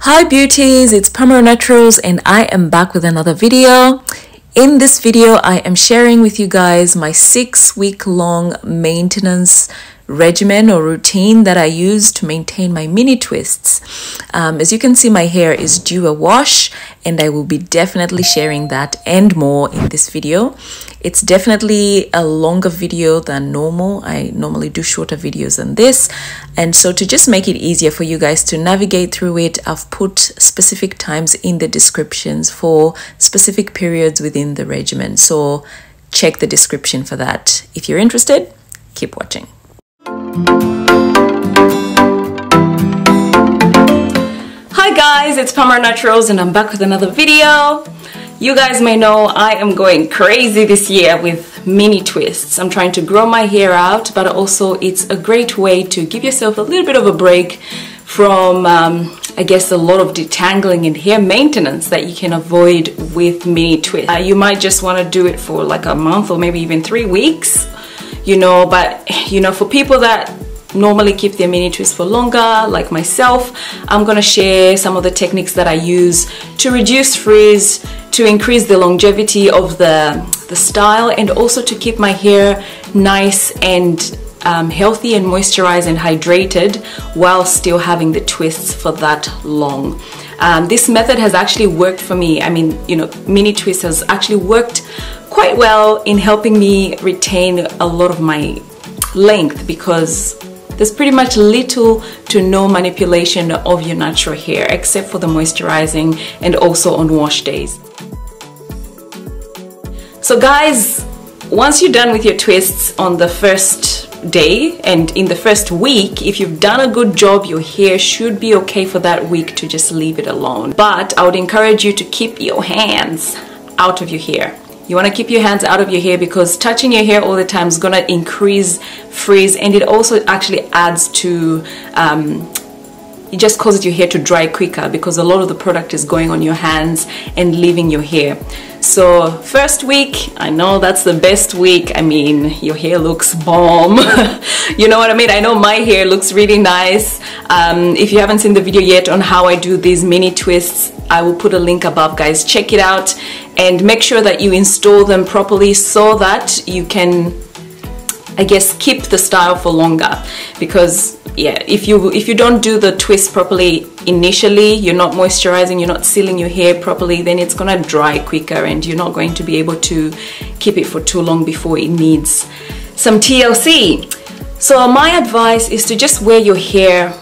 Hi beauties, it's Pamela Naturals and I am back with another video. In this video, I am sharing with you guys my 6-week-long maintenance regimen or routine that I use to maintain my mini twists. As you can see, my hair is due a wash and I will be definitely sharing that and more in this video. It's definitely a longer video than normal. I normally do shorter videos than this. And so to just make it easier for you guys to navigate through it, I've put specific times in the descriptions for specific periods within the regimen. So check the description for that. If you're interested, keep watching. Hi guys, it's Pamela Naturals and I'm back with another video. You guys may know I am going crazy this year with mini twists. I'm trying to grow my hair out, but also it's a great way to give yourself a little bit of a break from I guess a lot of detangling and hair maintenance that you can avoid with mini twists. You might just want to do it for like a month or maybe even 3 weeks, but for people that normally keep their mini twists for longer, like myself, I'm gonna share some of the techniques that I use to reduce frizz, to increase the longevity of the style, and also to keep my hair nice and healthy and moisturized and hydrated while still having the twists for that long. This method has actually worked for me. I mean, mini twist has actually worked quite well in helping me retain a lot of my length, because there's pretty much little to no manipulation of your natural hair except for the moisturizing and also on wash days. So guys, once you're done with your twists on the first day and in the first week, if you've done a good job, your hair should be okay for that week to just leave it alone. But I would encourage you to keep your hands out of your hair. You want to keep your hands out of your hair because touching your hair all the time is going to increase frizz, and it also actually adds to, it just causes your hair to dry quicker because a lot of the product is going on your hands and leaving your hair. So first week, I know that's the best week. I mean, your hair looks bomb. You know what I mean? I know my hair looks really nice. If you haven't seen the video yet on how I do these mini twists, I will put a link above, guys. Check it out and make sure that you install them properly so that you can, I guess, keep the style for longer. Because yeah, if you don't do the twist properly initially, you're not moisturizing, you're not sealing your hair properly, then it's gonna dry quicker and you're not going to be able to keep it for too long before it needs some TLC. So my advice is to just wear your hair,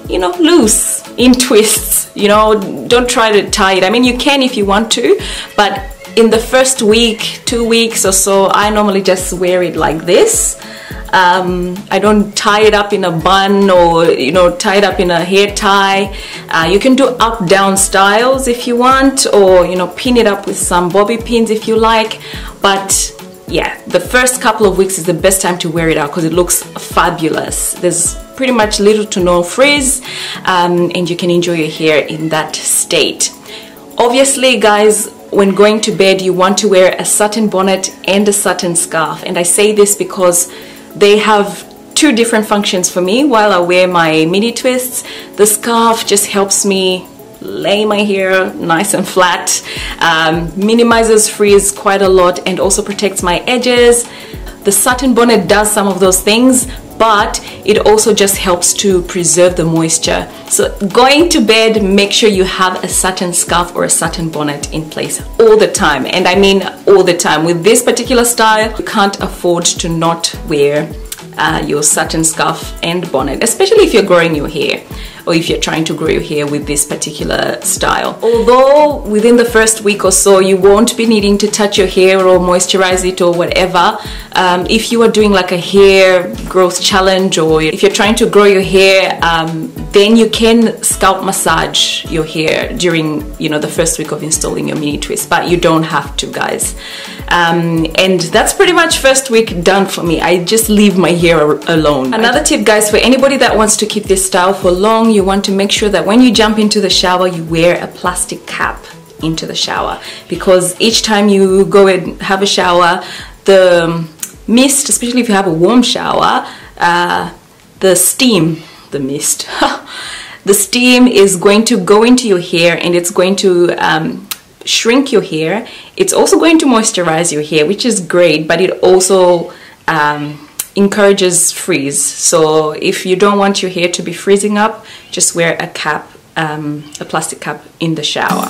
loose in twists. Don't try to tie it. I mean, you can if you want to, but in the first week, 2 weeks or so, I normally just wear it like this. I don't tie it up in a bun or tie it up in a hair tie. You can do up-down styles if you want, or pin it up with some bobby pins if you like. But yeah, the first couple of weeks is the best time to wear it out because it looks fabulous. There's pretty much little to no frizz, and you can enjoy your hair in that state. Obviously, guys, when going to bed, you want to wear a satin bonnet and a satin scarf. And I say this because they have 2 different functions for me while I wear my mini twists. The scarf just helps me lay my hair nice and flat, minimizes frizz quite a lot, and also protects my edges. The satin bonnet does some of those things, but it also just helps to preserve the moisture. So going to bed, make sure you have a satin scarf or a satin bonnet in place all the time. And I mean all the time. With this particular style, you can't afford to not wear your satin scarf and bonnet, especially if you're growing your hair or if you're trying to grow your hair with this particular style. Although within the first week or so you won't be needing to touch your hair or moisturize it or whatever, if you are doing like a hair growth challenge, or if you're trying to grow your hair, then you can scalp massage your hair during the first week of installing your mini twist, but you don't have to, guys. And that's pretty much first week done for me. I just leave my hair alone. Another tip, guys, for anybody that wants to keep this style for long, you want to make sure that when you jump into the shower, you wear a plastic cap into the shower, because each time you go and have a shower, the mist, especially if you have a warm shower, the steam, the mist, The steam is going to go into your hair and it's going to shrink your hair. It's also going to moisturize your hair, which is great, but it also encourages frizz. So if you don't want your hair to be frizzing up, just wear a cap, a plastic cap in the shower.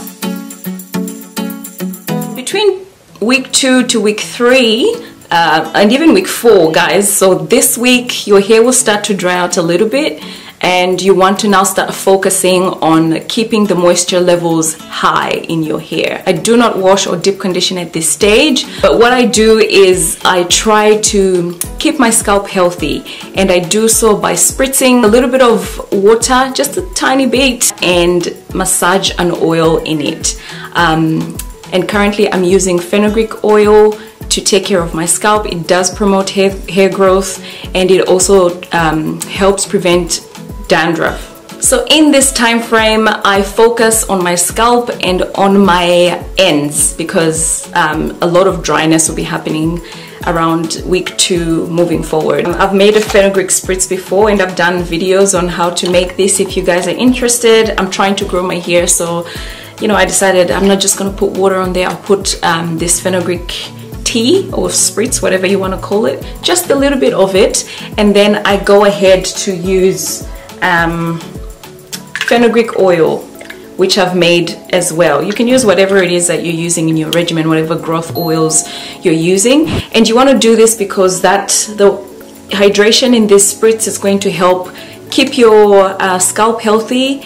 Between week 2 to week 3 and even week 4, guys, so this week your hair will start to dry out a little bit, and you want to now start focusing on keeping the moisture levels high in your hair. I do not wash or deep condition at this stage, but what I do is I try to keep my scalp healthy, and I do so by spritzing a little bit of water, just a tiny bit, and massage an oil in it. And currently I'm using fenugreek oil to take care of my scalp. It does promote hair growth, and it also helps prevent dandruff. So in this time frame, I focus on my scalp and on my ends, because a lot of dryness will be happening around week 2 moving forward. I've made a fenugreek spritz before, and I've done videos on how to make this if you guys are interested. I'm trying to grow my hair, so you know, I decided I'm not just gonna put water on there. I'll put this fenugreek tea or spritz, whatever you want to call it, just a little bit of it, and then I go ahead to use fenugreek oil, which I've made as well. You can use whatever it is that you're using in your regimen, whatever growth oils you're using, and you want to do this because the hydration in this spritz is going to help keep your scalp healthy,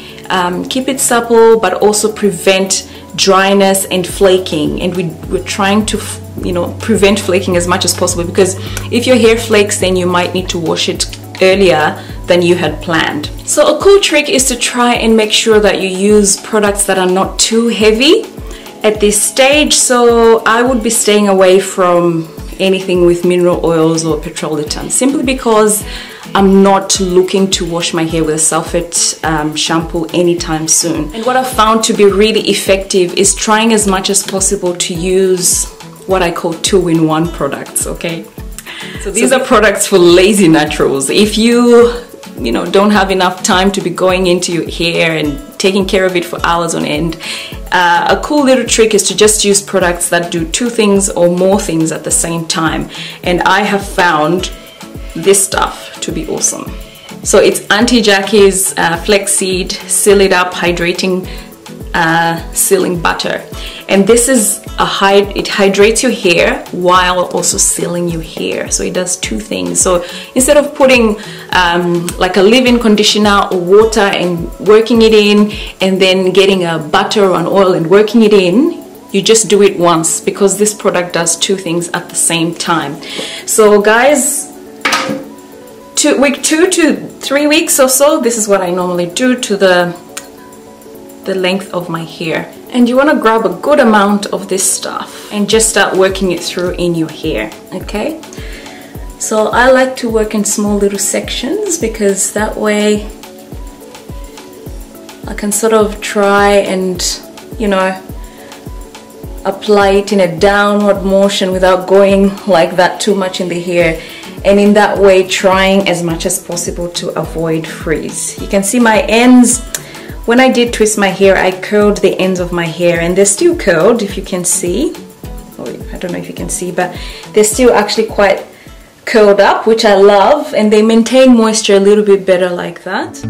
keep it supple, but also prevent dryness and flaking. And we're trying to, you know, prevent flaking as much as possible, because if your hair flakes, then you might need to wash it earlier than you had planned. So a cool trick is to try and make sure that you use products that are not too heavy at this stage. So I would be staying away from anything with mineral oils or petrolatum, simply because I'm not looking to wash my hair with a sulfate shampoo anytime soon. And what I've found to be really effective is trying as much as possible to use what I call 2-in-1 products, okay? So these are products for lazy naturals. If you don't have enough time to be going into your hair and taking care of it for hours on end, a cool little trick is to just use products that do 2 things or more things at the same time. And I have found this stuff to be awesome. So it's Auntie Jackie's flaxseed Seal It Up hydrating sealing butter, and this is it hydrates your hair while also sealing your hair. So it does 2 things. So instead of putting like a leave-in conditioner or water and working it in, and then getting a butter or an oil and working it in, you just do it once, because this product does 2 things at the same time. So guys, week 2 to 3 weeks or so, this is what I normally do to the length of my hair. And you want to grab a good amount of this stuff and just start working it through in your hair, okay? So I like to work in small little sections, because that way I can sort of try and, you know, apply it in a downward motion without going like that too much in the hair, and in that way trying as much as possible to avoid frizz. You can see my ends. When I did twist my hair, I curled the ends of my hair, and they're still curled, if you can see. Oh, I don't know if you can see, but they're still actually quite curled up, which I love, and they maintain moisture a little bit better like that.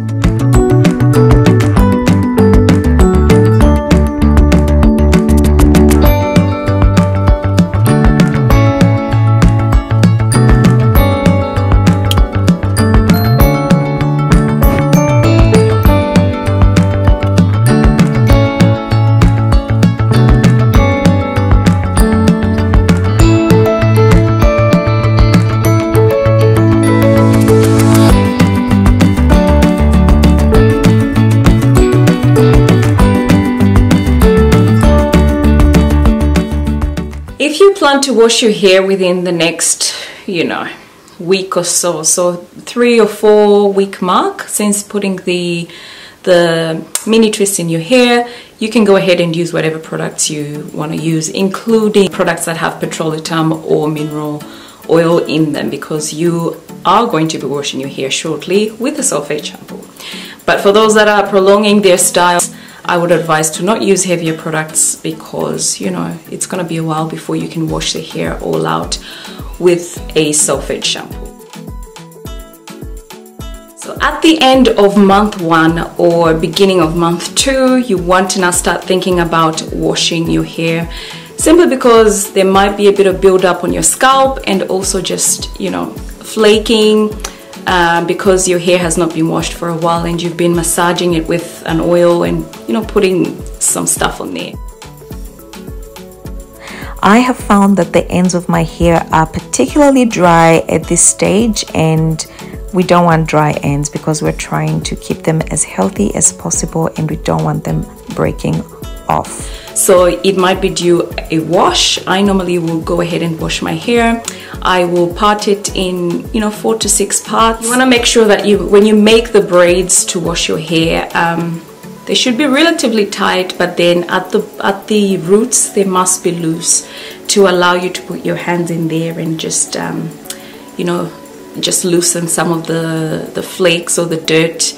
If you plan to wash your hair within the next, week or so, so 3 or 4 week mark since putting the mini twist in your hair, you can go ahead and use whatever products you want to use, including products that have petrolatum or mineral oil in them, because you are going to be washing your hair shortly with a sulfate shampoo. But for those that are prolonging their styles, I would advise to not use heavier products because, you know, it's gonna be a while before you can wash the hair all out with a sulfate shampoo. So at the end of month 1 or beginning of month 2, you want to now start thinking about washing your hair, simply because there might be a bit of buildup on your scalp and also just, you know, flaking because your hair has not been washed for a while and you've been massaging it with an oil and, you know, putting some stuff on there. I have found that the ends of my hair are particularly dry at this stage, and we don't want dry ends because we're trying to keep them as healthy as possible and we don't want them breaking off. So it might be due a wash. I normally will go ahead and wash my hair. I will part it in, you know, 4 to 6 parts. You want to make sure that when you make the braids to wash your hair, they should be relatively tight, but then at the roots they must be loose to allow you to put your hands in there and just you know, just loosen some of the flakes or the dirt.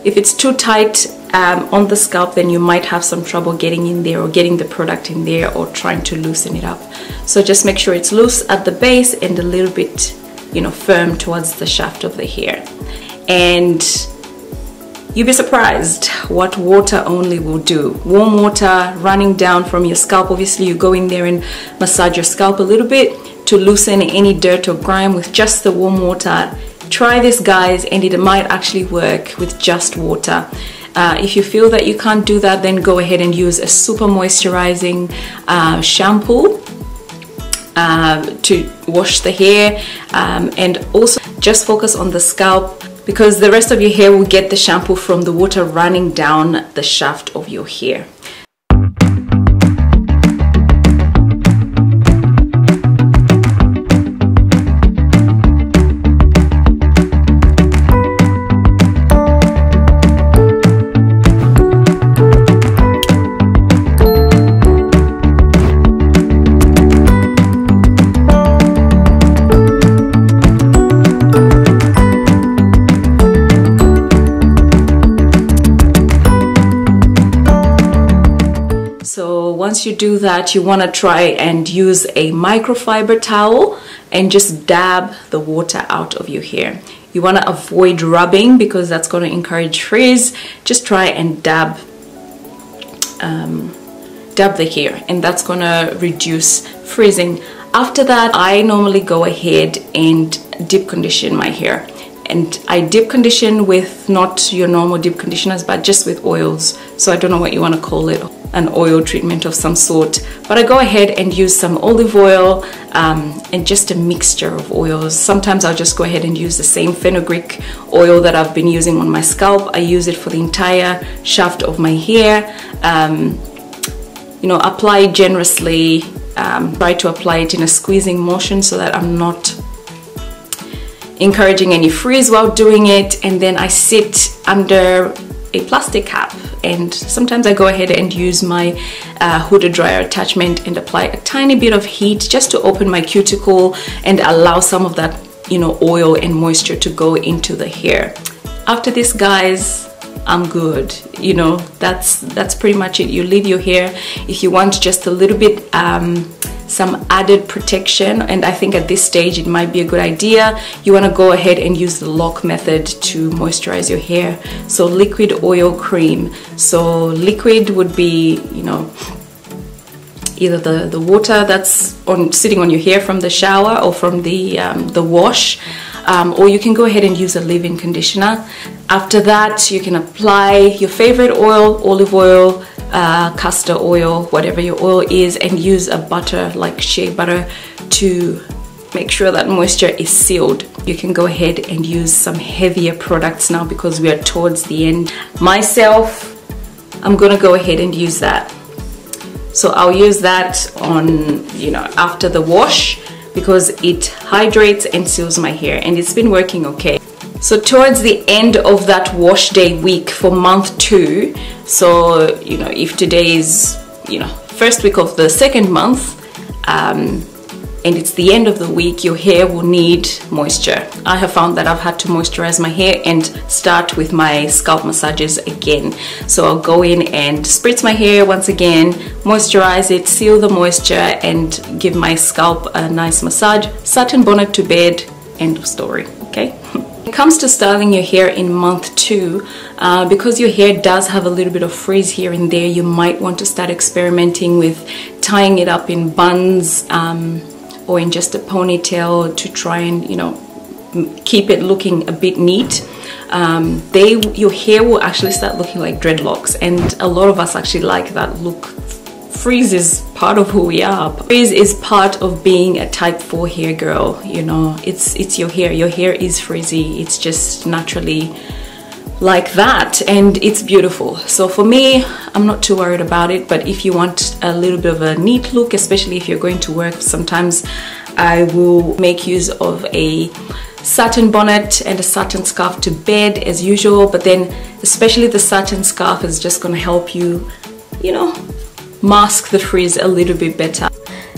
If it's too tight on the scalp, then you might have some trouble getting in there or getting the product in there or trying to loosen it up. So just make sure it's loose at the base and a little bit, you know, firm towards the shaft of the hair. And you'll be surprised what water only will do. Warm water running down from your scalp. Obviously you go in there and massage your scalp a little bit to loosen any dirt or grime with just the warm water. Try this, guys, and it might actually work with just water. If you feel that you can't do that, then go ahead and use a super moisturizing shampoo to wash the hair, and also just focus on the scalp, because the rest of your hair will get the shampoo from the water running down the shaft of your hair. Once you do that, you want to try and use a microfiber towel and just dab the water out of your hair. You want to avoid rubbing because that's going to encourage frizz. Just try and dab the hair, and that's going to reduce frizzing. After that, I normally go ahead and deep condition my hair. And I deep condition with not your normal deep conditioners, but just with oils. So I don't know what you want to call it, an oil treatment of some sort. But I go ahead and use some olive oil and just a mixture of oils. Sometimes I'll just go ahead and use the same fenugreek oil that I've been using on my scalp. I use it for the entire shaft of my hair. You know, apply generously. Try to apply it in a squeezing motion so that I'm not encouraging any frizz while doing it. And then I sit under a plastic cap, and sometimes I go ahead and use my hooded dryer attachment and apply a tiny bit of heat just to open my cuticle and allow some of that, you know, oil and moisture to go into the hair. After this, guys, I'm good. You know, that's pretty much it. You leave your hair. If you want just a little bit some added protection, and I think at this stage it might be a good idea, you want to go ahead and use the lock method to moisturize your hair. So liquid oil cream. So liquid would be, you know, either the water that's sitting on your hair from the shower or from the wash, or you can go ahead and use a leave-in conditioner. After that, you can apply your favorite oil, olive oil, castor oil, whatever your oil is, and use a butter like shea butter to make sure that moisture is sealed. You can go ahead and use some heavier products now because we are towards the end. Myself, I'm gonna go ahead and use that. So I'll use that on, you know, after the wash because it hydrates and seals my hair, and it's been working okay. So towards the end of that wash day week for month 2, so, you know, if today is, you know, first week of the second month, and it's the end of the week, your hair will need moisture. I have found that I've had to moisturize my hair and start with my scalp massages again. So I'll go in and spritz my hair once again, moisturize it, seal the moisture, and give my scalp a nice massage, satin bonnet to bed, end of story, okay? When it comes to styling your hair in month 2, because your hair does have a little bit of frizz here and there, you might want to start experimenting with tying it up in buns or in just a ponytail to try and, you know, keep it looking a bit neat. Your hair will actually start looking like dreadlocks, and a lot of us actually like that look. Frizz is part of who we are. Frizz is part of being a type 4 hair girl, you know. It's your hair. Your hair is frizzy. It's just naturally like that, and it's beautiful. So for me, I'm not too worried about it, but if you want a little bit of a neat look, especially if you're going to work, sometimes I will make use of a satin bonnet and a satin scarf to bed as usual, but then especially the satin scarf is just going to help you, you know, mask the frizz a little bit better.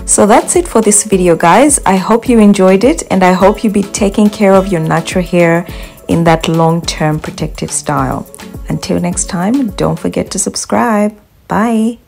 So that's it for this video, guys. I hope you enjoyed it, and I hope you be taking care of your natural hair in that long-term protective style. Until next time, don't forget to subscribe. Bye.